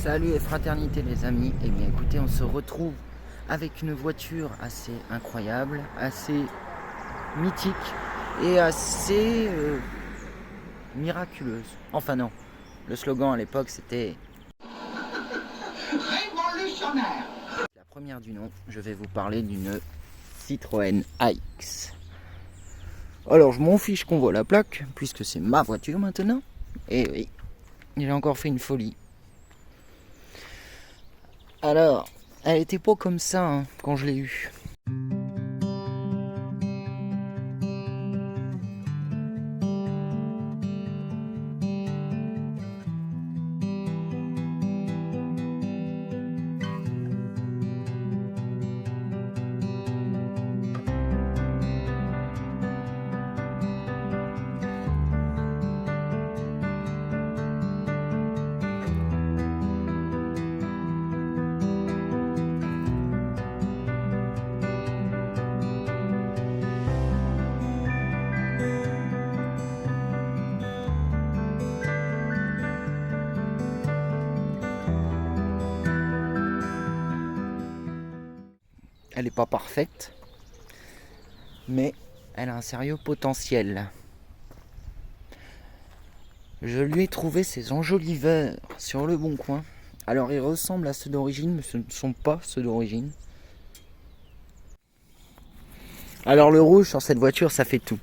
Salut et fraternité les amis, et bien écoutez, on se retrouve avec une voiture assez incroyable, assez mythique et assez miraculeuse. Enfin non, le slogan à l'époque c'était révolutionnaire. La première du nom, je vais vous parler d'une Citroën AX. Alors je m'en fiche qu'on voit la plaque, puisque c'est ma voiture maintenant, et oui, il a encore fait une folie. Alors, elle était pas comme ça hein, quand je l'ai eue. Elle n'est pas parfaite, mais elle a un sérieux potentiel. Je lui ai trouvé ces enjoliveurs sur le bon coin. Alors ils ressemblent à ceux d'origine, mais ce ne sont pas ceux d'origine. Alors le rouge sur cette voiture, ça fait tout.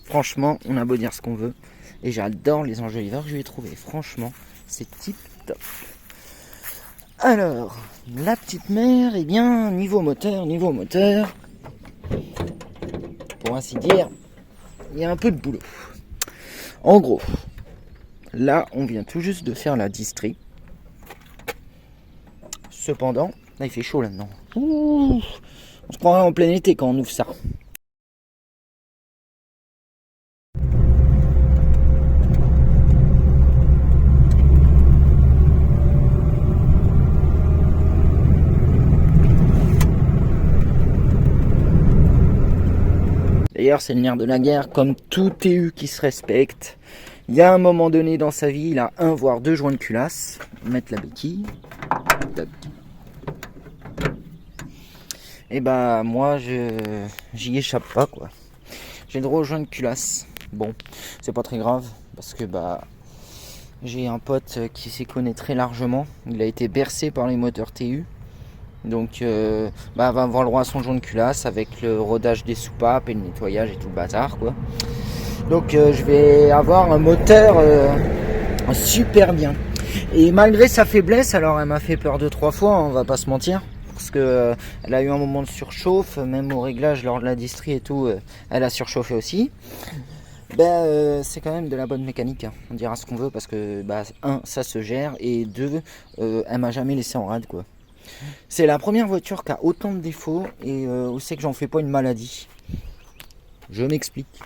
Franchement, on a beau dire ce qu'on veut. Et j'adore les enjoliveurs que je lui ai trouvés. Franchement, c'est tip top. Alors, la petite mère, eh bien, niveau moteur, pour ainsi dire, il y a un peu de boulot. En gros, là, on vient tout juste de faire la distri. Cependant, là, il fait chaud là-dedans. Ouh, on se croirait en plein été quand on ouvre ça. D'ailleurs, c'est le nerf de la guerre, comme tout TU qui se respecte. Il y a un moment donné dans sa vie, il a un voire deux joints de culasse. Mettre la béquille. Et bah moi, j'y échappe pas quoi. J'ai le droit aux joints de culasse. Bon, c'est pas très grave parce que bah j'ai un pote qui s'y connaît très largement. Il a été bercé par les moteurs TU. Donc va avoir le droit à son joint de culasse avec le rodage des soupapes et le nettoyage et tout le bazar quoi. Donc je vais avoir un moteur super bien. Et malgré sa faiblesse, alors elle m'a fait peur 2-3 fois, on va pas se mentir. Parce que elle a eu un moment de surchauffe, même au réglage lors de la distri et tout, elle a surchauffé aussi. C'est quand même de la bonne mécanique, hein. On dira ce qu'on veut parce que un, ça se gère et deux, elle m'a jamais laissé en rade quoi. C'est la première voiture qui a autant de défauts et où c'est que j'en fais pas une maladie. Je m'explique.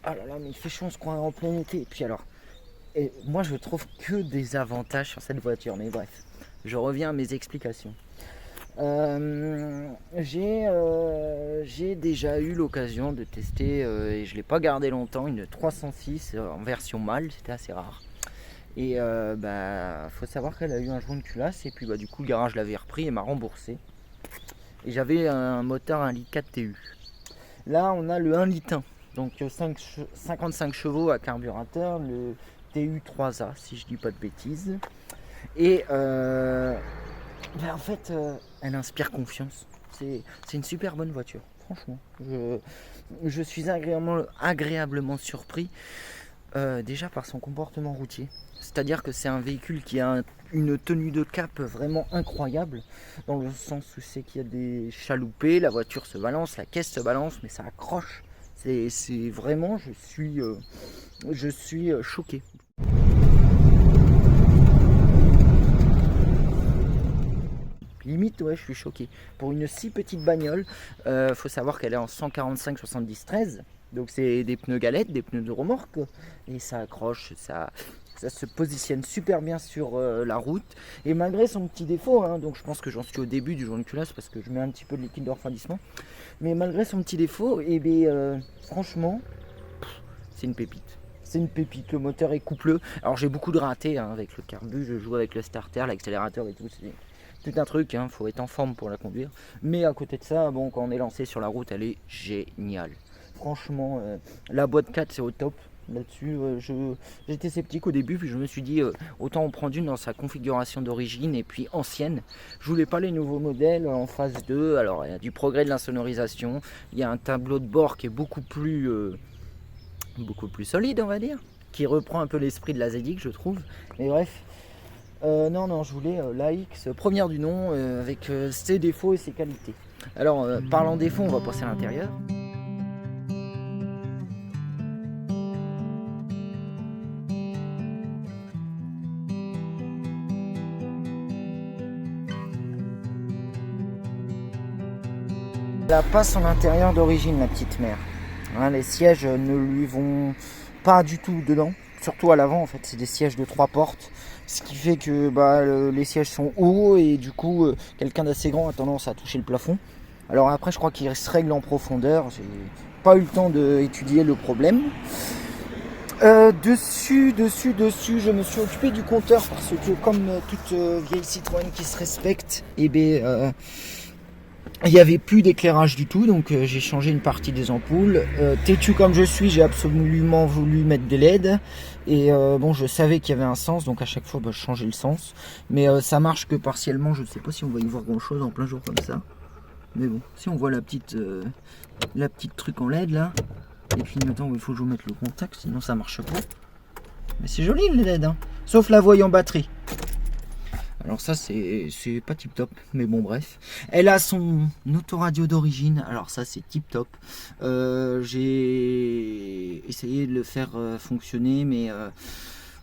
Ah là là, mais il fait chaud, on se croirait en plein été. Et puis alors, moi je trouve que des avantages sur cette voiture, mais bref, je reviens à mes explications. J'ai déjà eu l'occasion de tester, et je ne l'ai pas gardé longtemps, une 306 en version mâle, c'était assez rare. Et faut savoir qu'elle a eu un joint de culasse et puis du coup le garage l'avait repris et m'a remboursé. Et j'avais un moteur 1 litre 4 TU. Là on a le 1 litre 1, donc 55 chevaux à carburateur, le TU 3A si je dis pas de bêtises. Et en fait elle inspire confiance. C'est une super bonne voiture, franchement. Je suis agréablement surpris. Déjà par son comportement routier. C'est-à-dire que c'est un véhicule qui a une tenue de cap vraiment incroyable, dans le sens où c'est qu'il y a des chaloupés, la voiture se balance, la caisse se balance, mais ça accroche. C'est vraiment, je suis choqué. Limite, ouais, je suis choqué. Pour une si petite bagnole, faut savoir qu'elle est en 145 70 13. Donc c'est des pneus galettes, des pneus de remorque. Et ça accroche, ça se positionne super bien sur la route. Et malgré son petit défaut, hein, donc je pense que j'en suis au début du joint de culasse parce que je mets un petit peu de liquide de refroidissement. Mais malgré son petit défaut, franchement, c'est une pépite. c'est une pépite, le moteur est coupleux. Alors j'ai beaucoup de ratés hein, avec le carbu, je joue avec le starter, l'accélérateur et tout, c'est tout un truc, hein, faut être en forme pour la conduire. Mais à côté de ça, bon, quand on est lancé sur la route, elle est géniale. Franchement, la boîte 4 c'est au top. Là-dessus, j'étais sceptique au début, puis je me suis dit autant en prendre une dans sa configuration d'origine et puis ancienne. Je voulais pas les nouveaux modèles en phase 2. Alors il y a du progrès de l'insonorisation, il y a un tableau de bord qui est beaucoup plus solide, on va dire, qui reprend un peu l'esprit de la ZX, je trouve. Mais bref, non, je voulais l'AX première du nom avec ses défauts et ses qualités. Alors, parlant défauts, on va passer à l'intérieur. Elle n'a pas son intérieur d'origine, la petite mère. Hein, les sièges ne lui vont pas du tout dedans. Surtout à l'avant, en fait, c'est des sièges de 3 portes. Ce qui fait que les sièges sont hauts et du coup, quelqu'un d'assez grand a tendance à toucher le plafond. Alors après, je crois qu'il se règle en profondeur. J'ai pas eu le temps d'étudier le problème. Dessus, je me suis occupé du compteur parce que comme toute vieille Citroën qui se respecte, il n'y avait plus d'éclairage du tout, donc j'ai changé une partie des ampoules. Têtu comme je suis, j'ai absolument voulu mettre des LED. Et je savais qu'il y avait un sens, donc à chaque fois je changeais le sens. Mais ça marche que partiellement, je ne sais pas si on va y voir grand chose en plein jour comme ça. Mais bon, si on voit la petite truc en LED là. Et puis maintenant il faut que je vous mette le contact, sinon ça marche pas. Mais c'est joli le LED, hein. Sauf la voyant batterie. Alors ça c'est pas tip top, mais bon bref. Elle a son autoradio d'origine, alors ça c'est tip top. J'ai essayé de le faire fonctionner, mais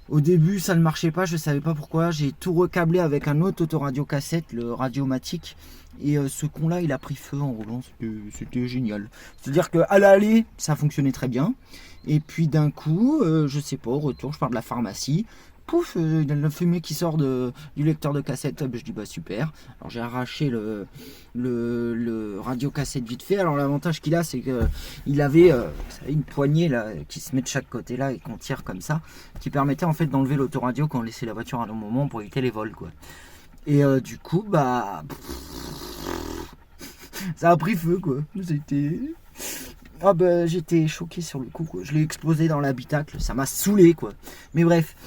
au début ça ne marchait pas, je savais pas pourquoi. J'ai tout recablé avec un autre autoradio cassette, le Radiomatic. Et ce con là il a pris feu en roulant, c'était génial. C'est-à-dire qu'à l'aller ça fonctionnait très bien. Et puis d'un coup, je sais pas, au retour je pars de la pharmacie. Pouf, il y a le fumée qui sort du lecteur de cassette. Je dis bah super. Alors j'ai arraché le radio cassette vite fait. Alors l'avantage qu'il a, c'est que il avait une poignée là qui se met de chaque côté là et qu'on tire comme ça, qui permettait en fait d'enlever l'autoradio quand on laissait la voiture à un moment pour éviter les vols quoi. Et du coup ça a pris feu quoi. J'étais choqué sur le coup quoi. Je l'ai explosé dans l'habitacle, ça m'a saoulé quoi. Mais bref.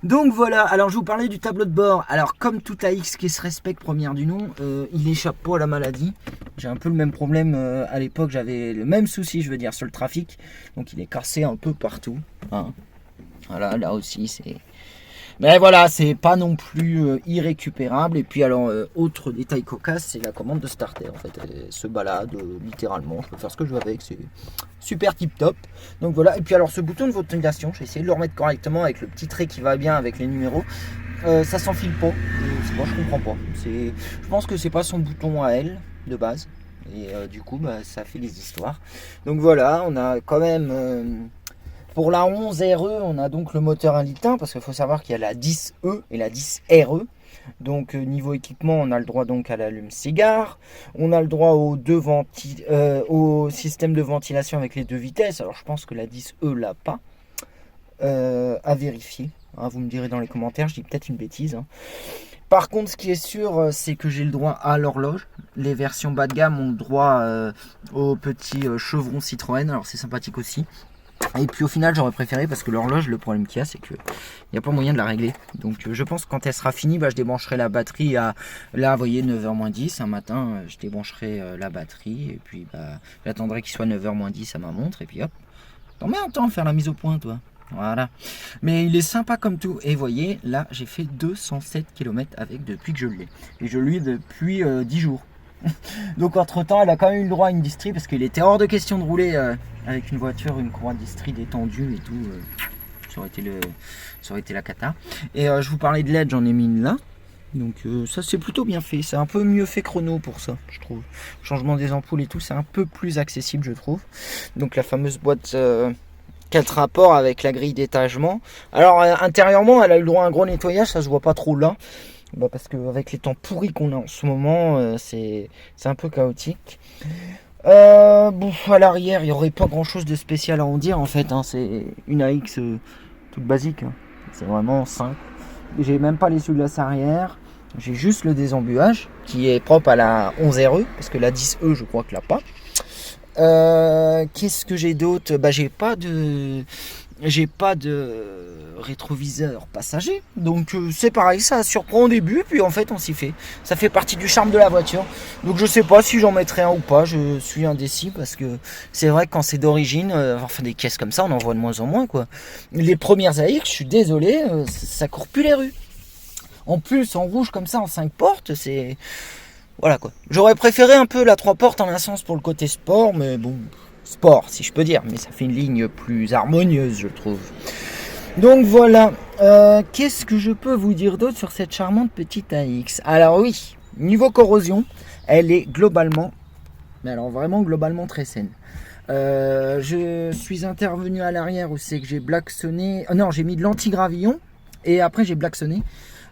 Donc voilà, alors je vous parlais du tableau de bord. Alors comme toute AX qui se respecte première du nom, il échappe pas à la maladie. J'ai un peu le même problème à l'époque, j'avais le même souci je veux dire sur le trafic. Donc il est cassé un peu partout. Hein. Voilà, là aussi c'est... Mais voilà, c'est pas non plus irrécupérable. Et puis alors, autre détail cocasse, c'est la commande de starter. En fait, elle se balade littéralement. Je peux faire ce que je veux avec, c'est super tip top. Donc voilà, et puis alors ce bouton de ventilation, j'ai essayé de le remettre correctement avec le petit trait qui va bien avec les numéros. Ça s'enfile pas. Moi je comprends pas. Je pense que c'est pas son bouton à elle de base. Et du coup, ça fait des histoires. Donc voilà, on a quand même... Pour la 11 RE, on a donc le moteur 1,1 litre, parce qu'il faut savoir qu'il y a la 10E et la 10 RE. Donc niveau équipement, on a le droit donc à l'allume-cigare. On a le droit au système de ventilation avec les 2 vitesses. Alors je pense que la 10E l'a pas. À vérifier. Hein, vous me direz dans les commentaires, je dis peut-être une bêtise. Hein. Par contre, ce qui est sûr, c'est que j'ai le droit à l'horloge. Les versions bas de gamme ont le droit au petit chevron Citroën. Alors c'est sympathique aussi. Et puis au final j'aurais préféré parce que l'horloge, le problème qu'il y a, c'est qu'il n'y a pas moyen de la régler. Donc je pense que quand elle sera finie, je débrancherai la batterie à, là vous voyez 9h-10 un matin, je débrancherai la batterie et puis j'attendrai qu'il soit 9h-10 à ma montre et puis hop. T'en mets un temps à faire la mise au point toi. Voilà. Mais il est sympa comme tout. Et vous voyez, là j'ai fait 207 km avec depuis que je l'ai. Et je l'ai depuis 10 jours. Donc entre temps elle a quand même eu le droit à une distrie parce qu'il était hors de question de rouler avec une voiture, une courroie de distrie détendue et tout, ça aurait été la cata. Et je vous parlais de LED, j'en ai mis une là. Donc ça c'est plutôt bien fait, c'est un peu mieux fait chrono pour ça je trouve. Changement des ampoules et tout, c'est un peu plus accessible je trouve. Donc la fameuse boîte 4 rapports avec la grille d'étagement. Alors intérieurement elle a eu le droit à un gros nettoyage, ça se voit pas trop là. Parce qu'avec les temps pourris qu'on a en ce moment, c'est un peu chaotique. Bon, à l'arrière, il n'y aurait pas grand chose de spécial à en dire en fait, hein. C'est une AX toute basique, hein. C'est vraiment simple. J'ai même pas les sous-glaces arrière. J'ai juste le désembuage qui est propre à la 11RE parce que la 10E je crois que l'a pas. Qu'est-ce que j'ai d'autre? Bah j'ai pas de rétroviseur passager, donc c'est pareil, ça surprend au début, puis en fait on s'y fait. Ça fait partie du charme de la voiture. Donc je sais pas si j'en mettrai un ou pas, je suis indécis parce que c'est vrai que quand c'est d'origine, enfin des caisses comme ça, on en voit de moins en moins quoi. Les premières AX, je suis désolé, ça court plus les rues. En plus en rouge comme ça en 5 portes, c'est voilà quoi. J'aurais préféré un peu la 3 portes en un sens pour le côté sport, mais bon, sport si je peux dire, mais ça fait une ligne plus harmonieuse je trouve. Donc voilà, qu'est-ce que je peux vous dire d'autre sur cette charmante petite AX? Alors oui, niveau corrosion, elle est globalement, mais alors vraiment globalement très saine. Je suis intervenu à l'arrière où c'est que j'ai blacksonné, non j'ai mis de l'anti-gravillon et après j'ai blacksonné.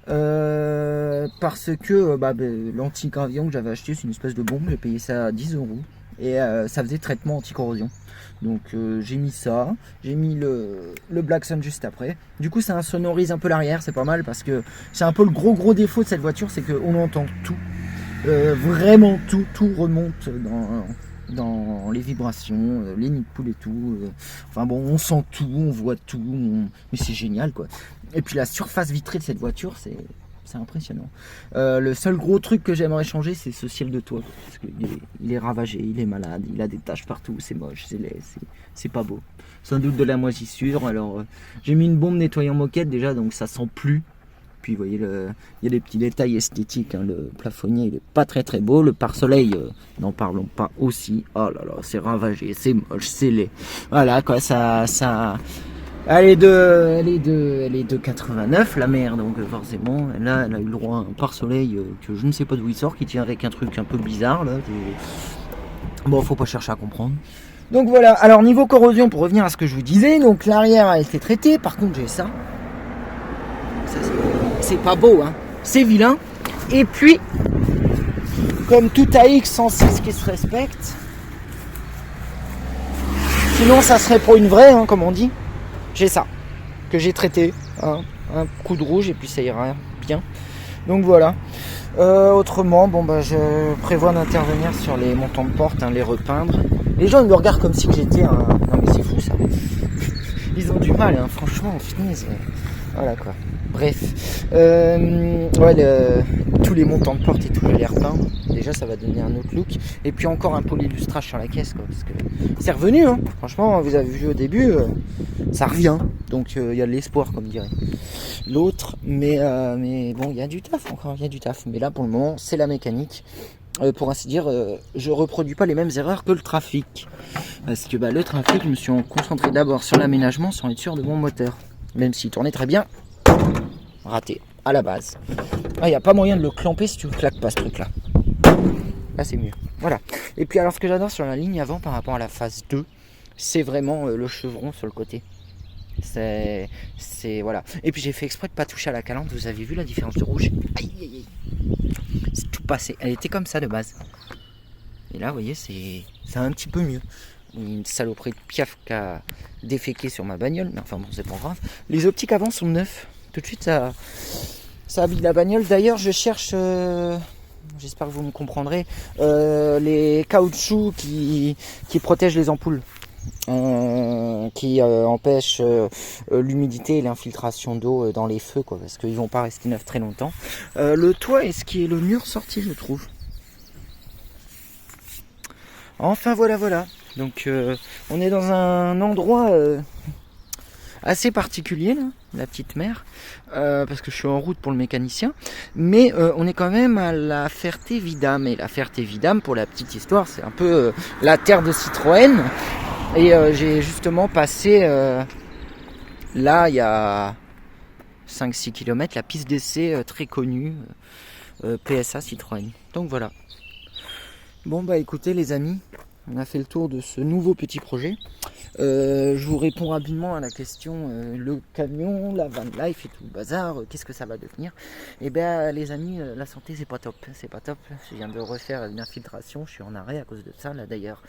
Parce que l'anti-gravillon que j'avais acheté c'est une espèce de bombe, j'ai payé ça à 10 euros et ça faisait traitement anti-corrosion. Donc j'ai mis ça, j'ai mis le Blackson juste après. Du coup ça insonorise un peu l'arrière, c'est pas mal parce que c'est un peu le gros défaut de cette voiture, c'est qu'on entend tout, vraiment tout remonte dans les vibrations, les nids de poule et tout. Enfin bon, on sent tout, on voit tout, mais c'est génial quoi. Et puis la surface vitrée de cette voiture, c'est impressionnant. Le seul gros truc que j'aimerais changer, c'est ce ciel de toit. Parce qu'il est ravagé, il est malade, il a des taches partout, c'est moche, c'est laid, c'est pas beau. Sans doute de la moisissure. Alors j'ai mis une bombe nettoyant moquette déjà, donc ça sent plus. Puis vous voyez, il y a des petits détails esthétiques, hein. Le plafonnier il est pas très beau. Le pare-soleil, n'en parlons pas aussi. Oh là là, c'est ravagé, c'est moche, c'est laid. Voilà quoi, ça. Elle est de 89 la mère, donc forcément là elle a eu le droit à un pare-soleil que je ne sais pas d'où il sort, qui tient avec un truc un peu bizarre là. Bon, faut pas chercher à comprendre. Donc voilà, alors niveau corrosion, pour revenir à ce que je vous disais, donc l'arrière a été traité, par contre j'ai ça c'est pas beau, hein, c'est vilain. Et puis comme tout AX 106 qui se respecte, sinon ça serait pour une vraie, hein, comme on dit. J'ai ça, que j'ai traité, hein, un coup de rouge et puis ça ira bien. Donc voilà. Autrement, bon bah je prévois d'intervenir sur les montants de porte, hein, les repeindre. Les gens ils me regardent comme si j'étais un... Non mais c'est fou ça. Ils ont du mal, hein, franchement, finisse. Voilà quoi. Bref. Tous les montants de porte et tout, je vais les repeindre. Déjà ça va donner un autre look. Et puis encore un polylustrage sur la caisse quoi. Parce que c'est revenu, hein. Franchement, vous avez vu au début, ça revient. Donc il y a de l'espoir comme dirait l'autre. Mais bon, il y a du taf encore, il y a du taf. Mais là pour le moment, c'est la mécanique. Pour ainsi dire, je reproduis pas les mêmes erreurs que le trafic. Parce que le trafic, je me suis concentré d'abord sur l'aménagement sans être sûr de mon moteur. Même s'il tournait très bien, raté à la base. Il n'y a pas moyen de le clamper si tu ne claques pas ce truc là. Là c'est mieux. Voilà. Et puis alors ce que j'adore sur la ligne avant par rapport à la phase 2, c'est vraiment le chevron sur le côté. C'est voilà. Et puis j'ai fait exprès de pas toucher à la calandre. Vous avez vu la différence de rouge? Aïe aïe aïe. C'est tout passé. Elle était comme ça de base. Et là vous voyez c'est un petit peu mieux. Une saloperie de piaf qui a déféqué sur ma bagnole, mais enfin bon c'est pas grave. Les optiques avant sont neufs. Tout de suite ça habille la bagnole. D'ailleurs je cherche, j'espère que vous me comprendrez, les caoutchoucs qui protègent les ampoules, qui empêchent l'humidité et l'infiltration d'eau dans les feux quoi, parce qu'ils vont pas rester neufs très longtemps. Le toit est ce qui est le mur sorti je trouve. Enfin voilà. Donc on est dans un endroit assez particulier, là, la petite mer, parce que je suis en route pour le mécanicien, mais on est quand même à la Ferté-Vidame, et la Ferté-Vidame, pour la petite histoire, c'est un peu la terre de Citroën, et j'ai justement passé, là, il y a 5-6 km, la piste d'essai très connue, PSA Citroën. Donc voilà. Bon bah écoutez les amis, On a fait le tour de ce nouveau petit projet. Je vous réponds rapidement à la question le camion, la van life et tout le bazar, qu'est-ce que ça va devenir? Eh bien les amis, la santé c'est pas top, c'est pas top. Je viens de refaire une infiltration, je suis en arrêt à cause de ça là d'ailleurs.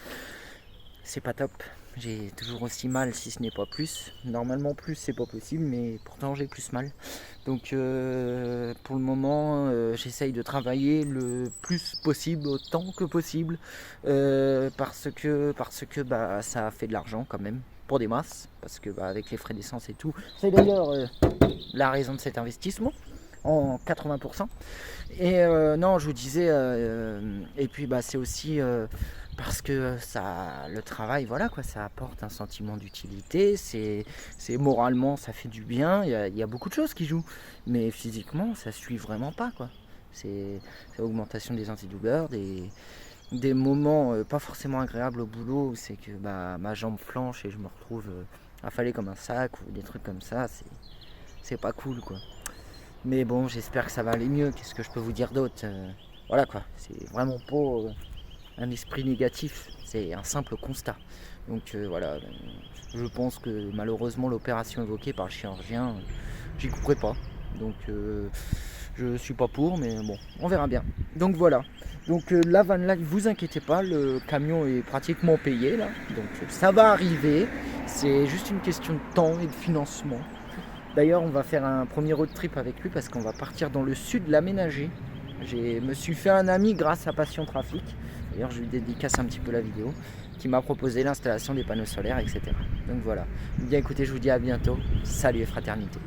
C'est pas top, j'ai toujours aussi mal si ce n'est pas plus. Normalement plus c'est pas possible, mais pourtant j'ai plus mal. Donc pour le moment j'essaye de travailler le plus possible, autant que possible, parce que bah, ça fait de l'argent quand même, pour des masses, parce que bah, avec les frais d'essence et tout, c'est d'ailleurs la raison de cet investissement en 80%. Et non, je vous disais, et puis bah, c'est aussi parce que ça, le travail, voilà quoi, ça apporte un sentiment d'utilité, c'est moralement, ça fait du bien, il y a beaucoup de choses qui jouent, mais physiquement, ça suit vraiment pas quoi. C'est l'augmentation des antidouleurs, des moments pas forcément agréables au boulot, où c'est que bah, ma jambe flanche et je me retrouve affalé comme un sac ou des trucs comme ça, c'est pas cool quoi. Mais bon, j'espère que ça va aller mieux. Qu'est-ce que je peux vous dire d'autre? Voilà quoi, c'est vraiment pas un esprit négatif, c'est un simple constat. Donc voilà, je pense que malheureusement l'opération évoquée par le chirurgien, j'y couperai pas. Donc je suis pas pour, mais bon, on verra bien. Donc voilà. Donc la van life, vous inquiétez pas, le camion est pratiquement payé là. Donc ça va arriver. C'est juste une question de temps et de financement. D'ailleurs, on va faire un premier road trip avec lui parce qu'on va partir dans le sud l'aménager. Je me suis fait un ami grâce à Passion Trafic. D'ailleurs, je lui dédicace un petit peu la vidéo, qui m'a proposé l'installation des panneaux solaires, etc. Donc voilà. Bien écoutez, je vous dis à bientôt. Salut et fraternité.